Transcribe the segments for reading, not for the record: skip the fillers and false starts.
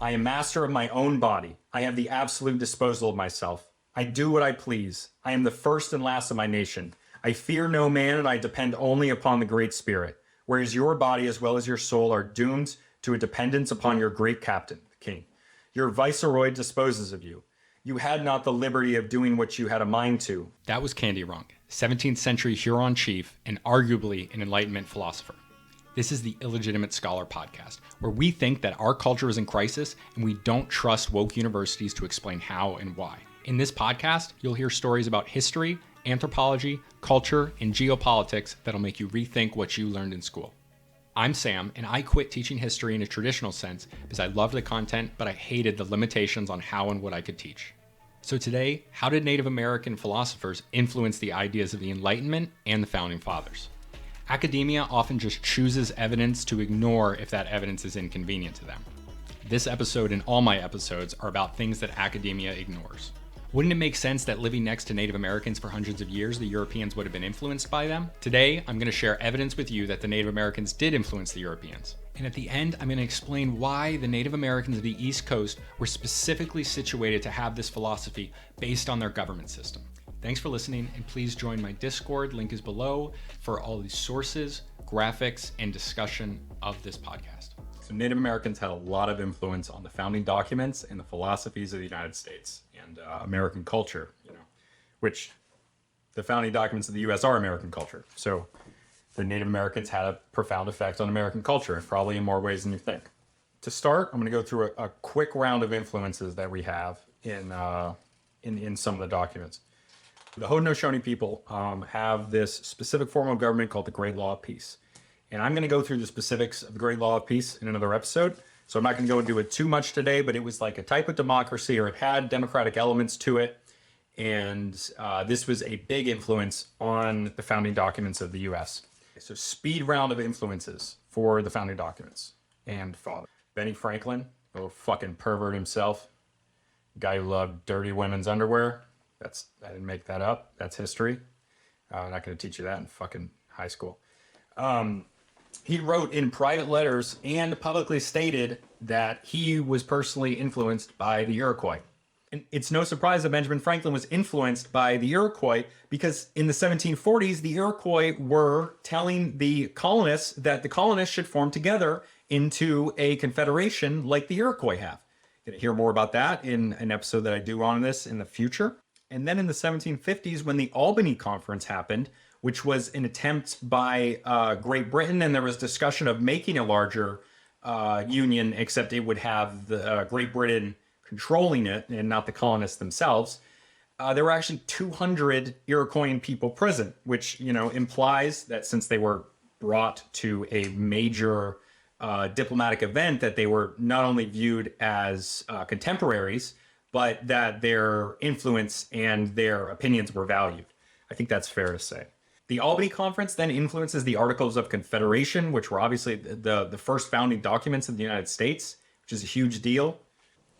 I am master of my own body. I have the absolute disposal of myself. I do what I please. I am the first and last of my nation. I fear no man, and I depend only upon the Great Spirit, whereas your body as well as your soul are doomed to a dependence upon your great captain, the king. Your viceroy disposes of you. You had not the liberty of doing what you had a mind to. That was Candy Runk, 17th century Huron chief and arguably an Enlightenment philosopher. This is the Illegitimate Scholar podcast, where we think that our culture is in crisis and we don't trust woke universities to explain how and why. In this podcast, you'll hear stories about history, anthropology, culture, and geopolitics that'll make you rethink what you learned in school. I'm Sam, and I quit teaching history in a traditional sense because I loved the content, but I hated the limitations on how and what I could teach. So today, how did Native American philosophers influence the ideas of the Enlightenment and the Founding Fathers? Academia often just chooses evidence to ignore if that evidence is inconvenient to them. This episode and all my episodes are about things that academia ignores. Wouldn't it make sense that living next to Native Americans for hundreds of years, the Europeans would have been influenced by them? Today, I'm going to share evidence with you that the Native Americans did influence the Europeans. And at the end, I'm going to explain why the Native Americans of the East Coast were specifically situated to have this philosophy based on their government system. Thanks for listening, and please join my Discord, link is below, for all these sources, graphics, and discussion of this podcast. So Native Americans had a lot of influence on the founding documents and the philosophies of the United States and American culture, which the founding documents of the U.S. are American culture. So the Native Americans had a profound effect on American culture, probably in more ways than you think. To start, I'm going to go through a quick round of influences that we have in some of the documents. The Haudenosaunee people have this specific form of government called the Great Law of Peace. And I'm going to go through the specifics of the Great Law of Peace in another episode. So I'm not going to go into it too much today, but it was like a type of democracy, or it had democratic elements to it. And this was a big influence on the founding documents of the U.S. So speed round of influences for the founding documents and father. Benny Franklin, a little fucking pervert himself. Guy who loved dirty women's underwear. I didn't make that up. That's history. I'm not going to teach you that in fucking high school. He wrote in private letters and publicly stated that he was personally influenced by the Iroquois. And it's no surprise that Benjamin Franklin was influenced by the Iroquois, because in the 1740s, the Iroquois were telling the colonists that the colonists should form together into a confederation like the Iroquois have. You're going to hear more about that in an episode that I do on this in the future. And then in the 1750s, when the Albany Conference happened, which was an attempt by Great Britain, and there was discussion of making a larger union, except it would have the Great Britain controlling it and not the colonists themselves. There were actually 200 Iroquoian people present, which implies that since they were brought to a major diplomatic event, that they were not only viewed as contemporaries, but that their influence and their opinions were valued. I think that's fair to say. The Albany Conference then influences the Articles of Confederation, which were obviously the first founding documents of the United States, which is a huge deal.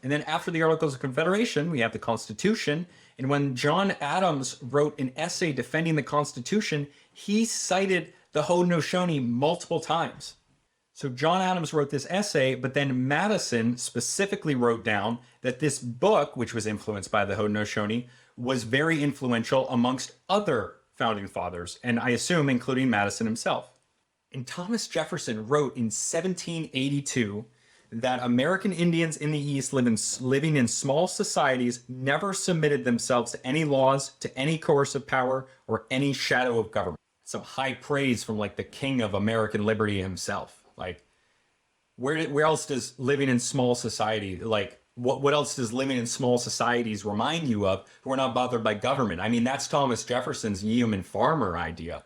And then after the Articles of Confederation, we have the Constitution. And when John Adams wrote an essay defending the Constitution, he cited the Haudenosaunee multiple times. So John Adams wrote this essay, but then Madison specifically wrote down that this book, which was influenced by the Haudenosaunee, was very influential amongst other founding fathers, and I assume including Madison himself. And Thomas Jefferson wrote in 1782 that American Indians in the East living in small societies never submitted themselves to any laws, to any coercive power, or any shadow of government. Some high praise from like the king of American liberty himself. Like, where else does living in small society, like, what else does living in small societies remind you of who are not bothered by government? I mean, that's Thomas Jefferson's yeoman farmer idea.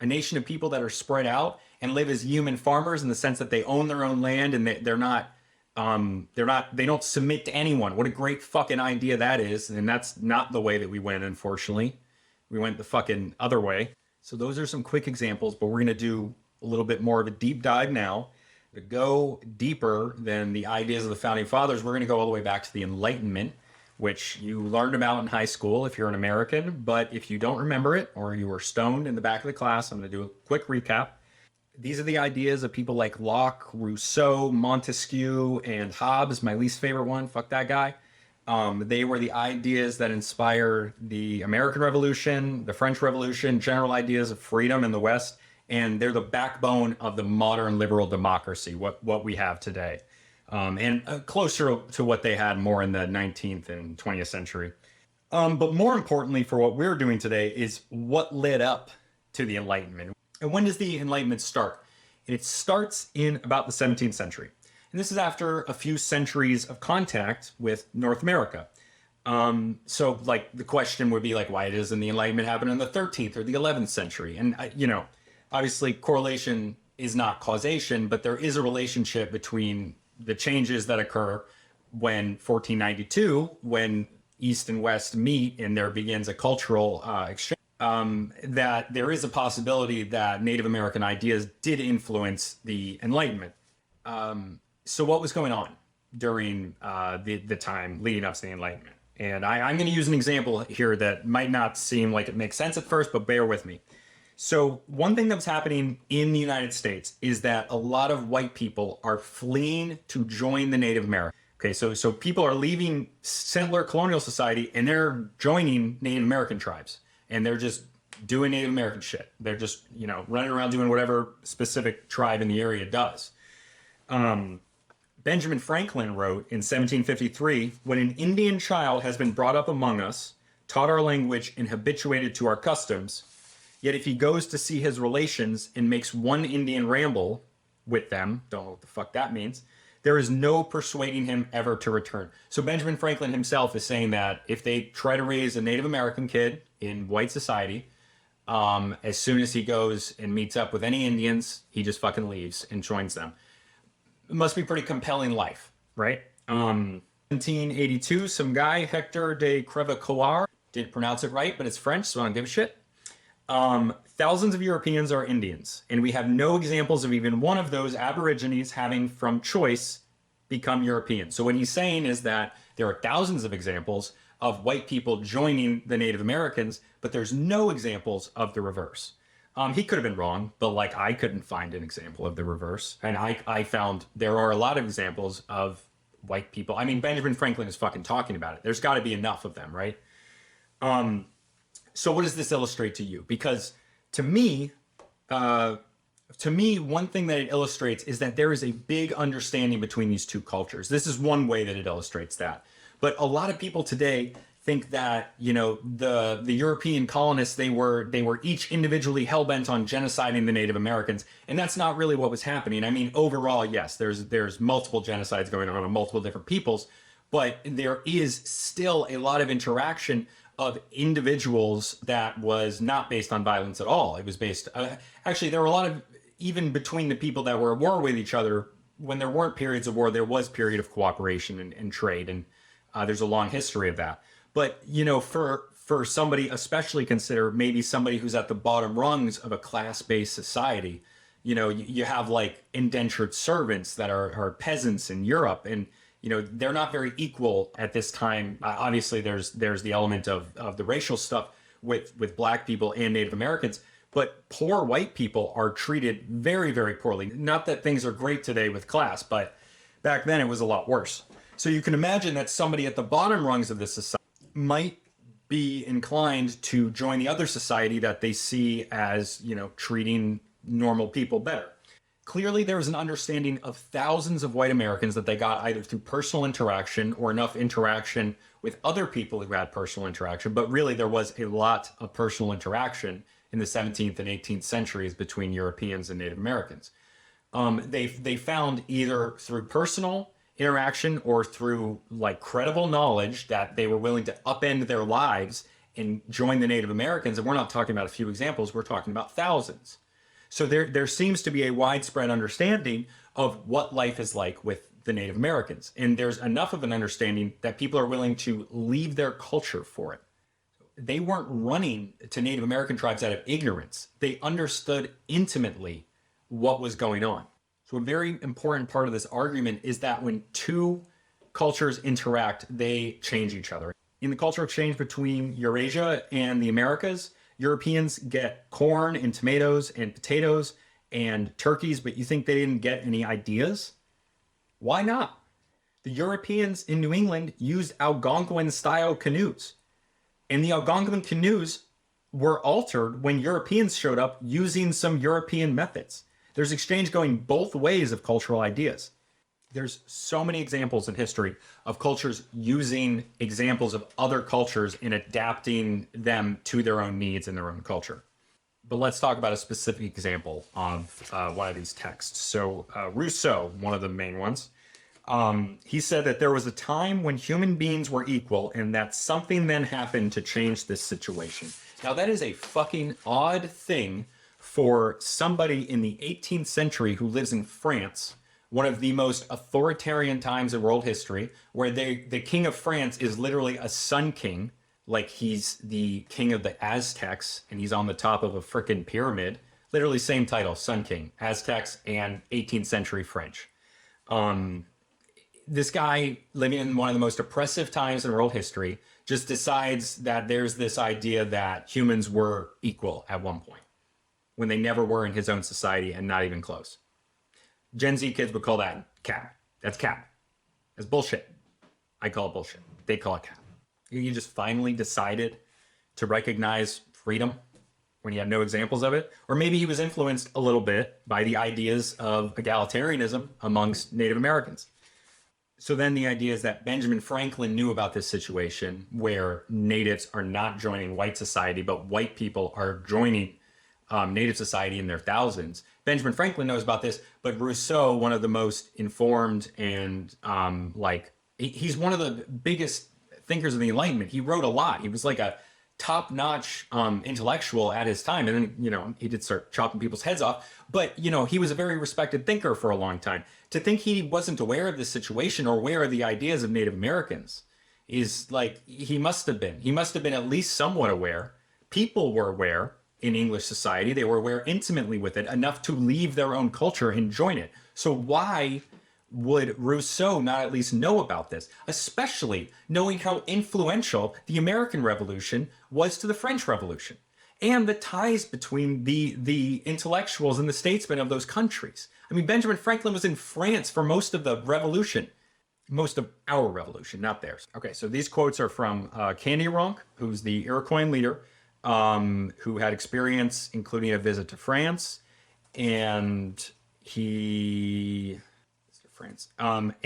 A nation of people that are spread out and live as yeoman farmers in the sense that they own their own land and they don't submit to anyone. What a great fucking idea that is. And that's not the way that we went, unfortunately. We went the fucking other way. So those are some quick examples, but we're going to do a little bit more of a deep dive now. To go deeper than the ideas of the founding fathers, we're going to go all the way back to the Enlightenment, which you learned about in high school if you're an American. But if you don't remember it, or you were stoned in the back of the class, I'm going to do a quick recap. These are the ideas of people like Locke, Rousseau, Montesquieu, and Hobbes, my least favorite one. Fuck that guy. They were the ideas that inspired the American Revolution, the French Revolution, general ideas of freedom in the West, and they're the backbone of the modern liberal democracy, what we have today, and closer to what they had more in the 19th and 20th century. But more importantly, for what we're doing today, is what led up to the Enlightenment. And when does the Enlightenment start? It starts in about the 17th century. And this is after a few centuries of contact with North America. So like the question would be like, why doesn't the Enlightenment happen in the 13th or the 11th century? And, obviously correlation is not causation, but there is a relationship between the changes that occur when 1492, when East and West meet and there begins a cultural exchange, that there is a possibility that Native American ideas did influence the Enlightenment. So what was going on during the time leading up to the Enlightenment? And I'm going to use an example here that might not seem like it makes sense at first, but bear with me. So one thing that was happening in the United States is that a lot of white people are fleeing to join the Native Americans. Okay, so people are leaving settler colonial society and they're joining Native American tribes. And they're just doing Native American shit. They're just, running around doing whatever specific tribe in the area does. Benjamin Franklin wrote in 1753, when an Indian child has been brought up among us, taught our language, and habituated to our customs, yet if he goes to see his relations and makes one Indian ramble with them, don't know what the fuck that means, there is no persuading him ever to return. So Benjamin Franklin himself is saying that if they try to raise a Native American kid in white society, as soon as he goes and meets up with any Indians, he just fucking leaves and joins them. It must be a pretty compelling life, right? 1782, some guy, Hector de Crevecoeur, didn't pronounce it right, but it's French, so I don't give a shit. Thousands of Europeans are Indians, and we have no examples of even one of those Aborigines having, from choice, become European. So what he's saying is that there are thousands of examples of white people joining the Native Americans, but there's no examples of the reverse. He could have been wrong, but I couldn't find an example of the reverse. And I found there are a lot of examples of white people. I mean, Benjamin Franklin is fucking talking about it. There's got to be enough of them, right? So what does this illustrate to you? Because to me, one thing that it illustrates is that there is a big understanding between these two cultures. This is one way that it illustrates that. But a lot of people today think that, the European colonists, they were each individually hell-bent on genociding the Native Americans. And that's not really what was happening. I mean, overall, yes, there's multiple genocides going on multiple different peoples, but there is still a lot of interaction of individuals that was not based on violence at all. It was based, actually, there were a lot of, even between the people that were at war with each other, when there weren't periods of war, there was period of cooperation and trade. And there's a long history of that. But, for somebody, especially consider maybe somebody who's at the bottom rungs of a class-based society, you have indentured servants that are peasants in Europe, and, they're not very equal at this time. Obviously, there's the element of the racial stuff with black people and Native Americans, but poor white people are treated very, very poorly. Not that things are great today with class, but back then it was a lot worse. So you can imagine that somebody at the bottom rungs of this society might be inclined to join the other society that they see as, treating normal people better. Clearly, there was an understanding of thousands of white Americans that they got either through personal interaction or enough interaction with other people who had personal interaction. But really, there was a lot of personal interaction in the 17th and 18th centuries between Europeans and Native Americans. They found either through personal interaction or through credible knowledge that they were willing to upend their lives and join the Native Americans. And we're not talking about a few examples, we're talking about thousands. So there seems to be a widespread understanding of what life is like with the Native Americans. And there's enough of an understanding that people are willing to leave their culture for it. They weren't running to Native American tribes out of ignorance. They understood intimately what was going on. So a very important part of this argument is that when two cultures interact, they change each other. In the cultural exchange between Eurasia and the Americas, Europeans get corn and tomatoes and potatoes and turkeys, but you think they didn't get any ideas? Why not? The Europeans in New England used Algonquin-style canoes. And the Algonquin canoes were altered when Europeans showed up using some European methods. There's exchange going both ways of cultural ideas. There's so many examples in history of cultures using examples of other cultures and adapting them to their own needs and their own culture. But let's talk about a specific example of one of these texts. So Rousseau, one of the main ones, he said that there was a time when human beings were equal and that something then happened to change this situation. Now, that is a fucking odd thing for somebody in the 18th century who lives in France, one of the most authoritarian times in world history, where the king of France is literally a sun king, like he's the king of the Aztecs and he's on the top of a frickin' pyramid. Literally same title, Sun King, Aztecs and 18th century French. This guy living in one of the most oppressive times in world history just decides that there's this idea that humans were equal at one point when they never were in his own society and not even close. Gen Z kids would call that cap. That's cap. That's bullshit. I call it bullshit. They call it cap. You just finally decided to recognize freedom when you have no examples of it. Or maybe he was influenced a little bit by the ideas of egalitarianism amongst Native Americans. So then the idea is that Benjamin Franklin knew about this situation where natives are not joining white society, but white people are joining native society in their thousands. Benjamin Franklin knows about this, but Rousseau, one of the most informed and he's one of the biggest thinkers of the Enlightenment. He wrote a lot. He was like a top-notch intellectual at his time. And then, he did start chopping people's heads off. But, he was a very respected thinker for a long time. To think he wasn't aware of this situation or aware of the ideas of Native Americans is like, he must have been. He must have been at least somewhat aware. People were aware in English society. They were aware intimately with it enough to leave their own culture and join it. So why would Rousseau not at least know about this, especially knowing how influential the American Revolution was to the French Revolution and the ties between the intellectuals and the statesmen of those countries? I mean, Benjamin Franklin was in France for most of the revolution, most of our revolution, not theirs. Okay, so these quotes are from Candiaronk, who's the Iroquois leader, who had experience including a visit to France, and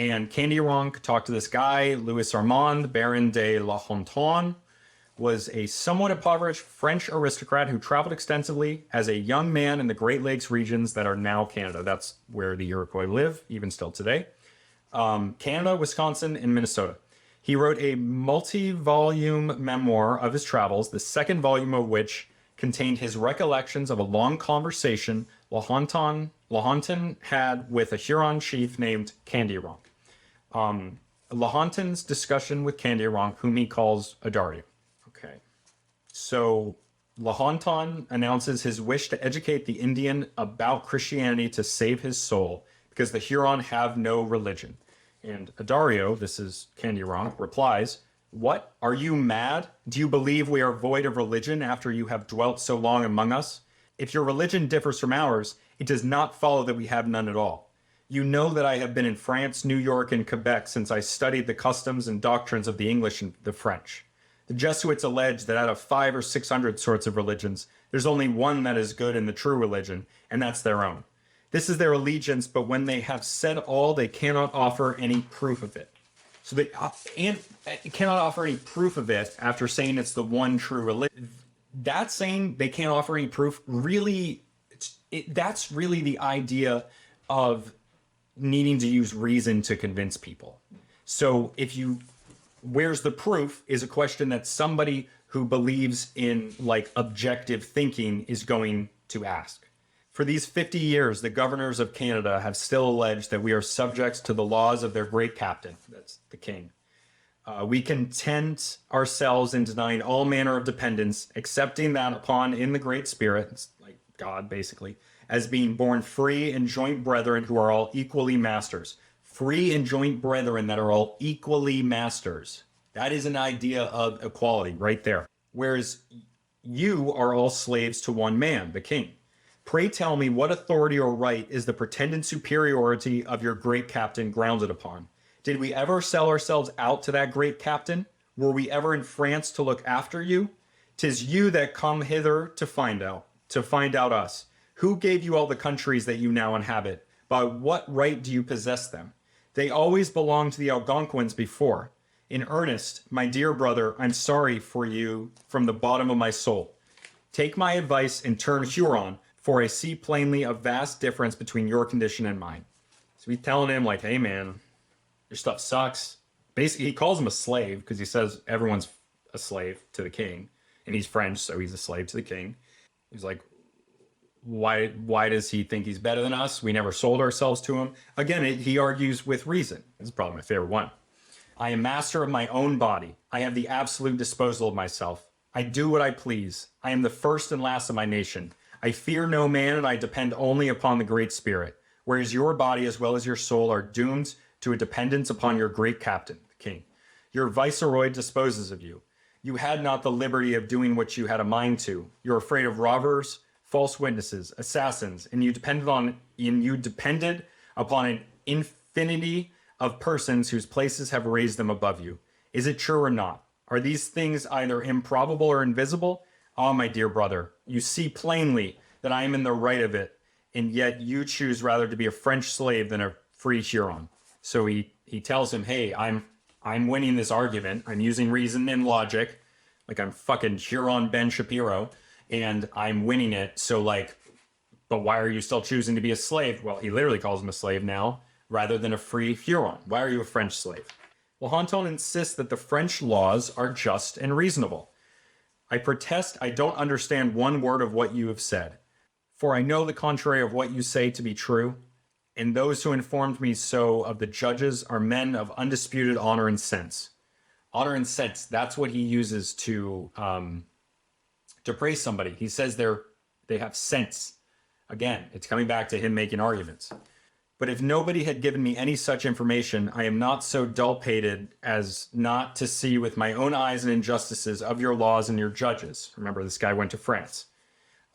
and Candiaronk talked to this guy, Louis Armand, Baron de La Hontan, was a somewhat impoverished French aristocrat who traveled extensively as a young man in the Great Lakes regions that are now Canada. That's where the Iroquois live, even still today. Canada, Wisconsin, and Minnesota. He wrote a multi-volume memoir of his travels, the second volume of which contained his recollections of a long conversation Lahontan had with a Huron chief named Candiaronk. Lahontan's discussion with Candiaronk, whom he calls Adario. Okay. So Lahontan announces his wish to educate the Indian about Christianity to save his soul, because the Huron have no religion. And Adario, this is Candiaronk, replies, "What? Are you mad? Do you believe we are void of religion after you have dwelt so long among us? If your religion differs from ours, it does not follow that we have none at all. You know that I have been in France, New York, and Quebec since I studied the customs and doctrines of the English and the French. The Jesuits allege that out of 500 or 600 sorts of religions, there's only one that is good and the true religion, and that's their own. This is their allegiance, but when they have said all, they cannot offer any proof of it." So they cannot offer any proof of it after saying it's the one true religion. That saying they can't offer any proof, really, that's really the idea of needing to use reason to convince people. So where's the proof is a question that somebody who believes in objective thinking is going to ask. For these 50 years, the governors of Canada have still alleged that we are subjects to the laws of their great captain, that's the king. We content ourselves in denying all manner of dependence, accepting that upon in the Great Spirit, it's like God basically, as being born free and joint brethren who are all equally masters. Free and joint brethren that are all equally masters. That is an idea of equality right there. Whereas you are all slaves to one man, the king. Pray tell me what authority or right is the pretended superiority of your great captain grounded upon? Did we ever sell ourselves out to that great captain? Were we ever in France to look after you? 'Tis you that come hither to find out us. Who gave you all the countries that you now inhabit? By what right do you possess them? They always belonged to the Algonquins before. In earnest, my dear brother, I'm sorry for you from the bottom of my soul. Take my advice and turn Huron, for I see plainly a vast difference between your condition and mine. So he's telling him, like, hey man, your stuff sucks. Basically, he calls him a slave because he says everyone's a slave to the king. And he's French, so he's a slave to the king. He's like, why does he think he's better than us? We never sold ourselves to him. Again, he argues with reason. This is probably my favorite one. I am master of my own body. I have the absolute disposal of myself. I do what I please. I am the first and last of my nation. I fear no man, and I depend only upon the Great Spirit, whereas your body as well as your soul are doomed to a dependence upon your great captain, the king. Your viceroy disposes of you. You had not the liberty of doing what you had a mind to. You're afraid of robbers, false witnesses, assassins, and you depended upon an infinity of persons whose places have raised them above you. Is it true or not? Are these things either improbable or invisible? Ah, my dear brother, you see plainly that I am in the right of it, and yet you choose rather to be a French slave than a free Huron. So he tells him, hey, I'm winning this argument. I'm using reason and logic. Like I'm fucking Huron Ben Shapiro, and I'm winning it. So like, but why are you still choosing to be a slave? Well, he literally calls him a slave now rather than a free Huron. Why are you a French slave? Well, Honton insists that the French laws are just and reasonable. I protest I don't understand one word of what you have said, for I know the contrary of what you say to be true, and those who informed me so of the judges are men of undisputed honor and sense. Honor and sense, that's what he uses to praise somebody. He says they have sense. Again, it's coming back to him making arguments. But if nobody had given me any such information, I am not so dull-pated as not to see with my own eyes and injustices of your laws and your judges. Remember, this guy went to France.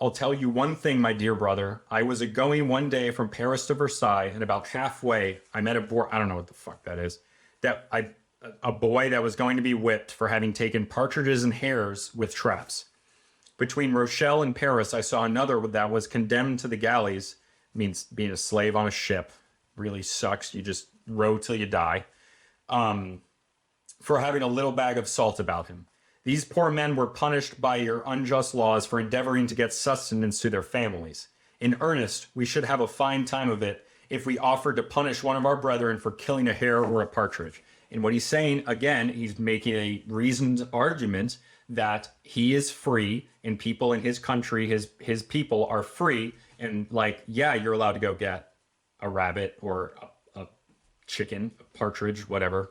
I'll tell you one thing, my dear brother. I was a-going one day from Paris to Versailles, and about halfway, I met I don't know what the fuck that is. A boy that was going to be whipped for having taken partridges and hares with traps. Between Rochelle and Paris, I saw another that was condemned to the galleys. Means being a slave on a ship. Really sucks. You just row till you die. For having a little bag of salt about him. These poor men were punished by your unjust laws for endeavoring to get sustenance to their families. In earnest, we should have a fine time of it if we offered to punish one of our brethren for killing a hare or a partridge. And what he's saying, again, he's making a reasoned argument that he is free and people in his country, his people are free. And like, yeah, you're allowed to go get a rabbit or a chicken, a partridge, whatever.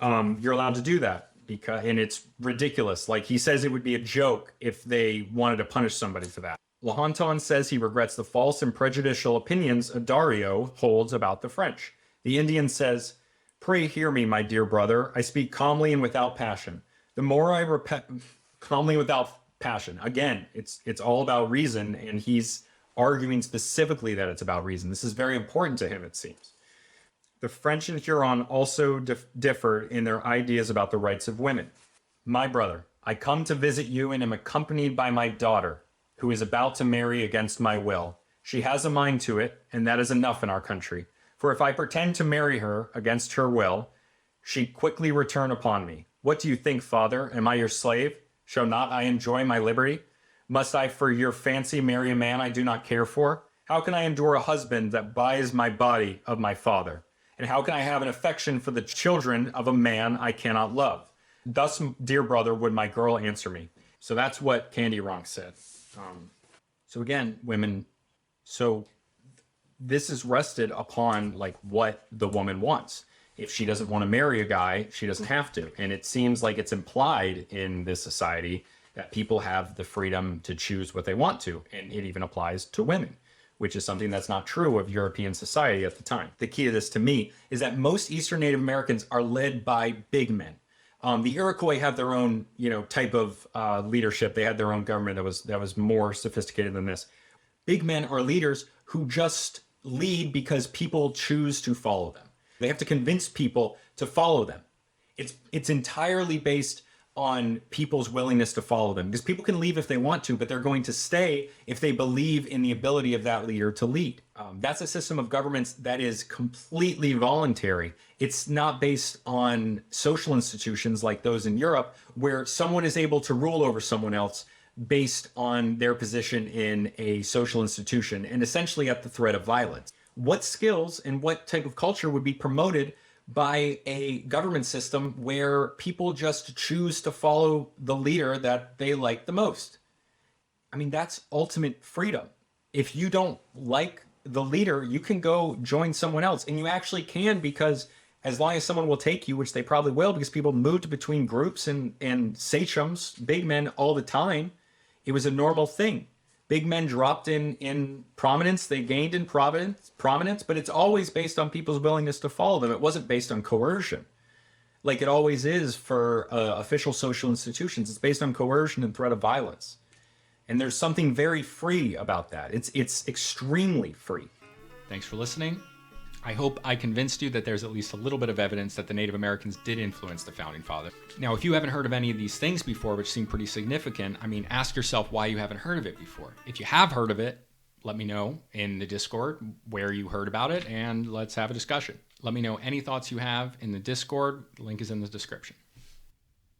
You're allowed to do that and it's ridiculous. Like he says it would be a joke if they wanted to punish somebody for that. Lahontan says he regrets the false and prejudicial opinions Dario holds about the French. The Indian says, pray hear me, my dear brother. I speak calmly and without passion. The more I calmly without passion. Again, it's all about reason, and he's arguing specifically that it's about reason. This is very important to him, it seems. The French and Huron also differ in their ideas about the rights of women. My brother, I come to visit you and am accompanied by my daughter, who is about to marry against my will. She has a mind to it, and that is enough in our country. For if I pretend to marry her against her will, she'd quickly return upon me. What do you think, father? Am I your slave? Shall not I enjoy my liberty? Must I for your fancy marry a man I do not care for? How can I endure a husband that buys my body of my father? And how can I have an affection for the children of a man I cannot love? Thus, dear brother, would my girl answer me. So that's what Candy Ronk said. So again, women, so this is rested upon like what the woman wants. If she doesn't want to marry a guy, she doesn't have to. And it seems like it's implied in this society that people have the freedom to choose what they want to. And it even applies to women, which is something that's not true of European society at the time. The key to this to me is that most Eastern Native Americans are led by big men. The Iroquois have their own, type of leadership. They had their own government that was more sophisticated than this. Big men are leaders who just lead because people choose to follow them. They have to convince people to follow them. It's entirely based on people's willingness to follow them, because people can leave if they want to, but they're going to stay if they believe in the ability of that leader to lead. That's a system of governments that is completely voluntary. It's not based on social institutions like those in Europe, where someone is able to rule over someone else based on their position in a social institution and essentially at the threat of violence. What skills and what type of culture would be promoted by a government system where people just choose to follow the leader that they like the most? I mean, that's ultimate freedom. If you don't like the leader, you can go join someone else, and you actually can, because as long as someone will take you, which they probably will, because people moved between groups and sachems, big men, all the time. It was a normal thing. Big men dropped in prominence, they gained in prominence, but it's always based on people's willingness to follow them. It wasn't based on coercion, like it always is for official social institutions. It's based on coercion and threat of violence. And there's something very free about that. It's extremely free. Thanks for listening. I hope I convinced you that there's at least a little bit of evidence that the Native Americans did influence the Founding Fathers. Now, if you haven't heard of any of these things before, which seem pretty significant, I mean, ask yourself why you haven't heard of it before. If you have heard of it, let me know in the Discord where you heard about it, and let's have a discussion. Let me know any thoughts you have in the Discord. The link is in the description.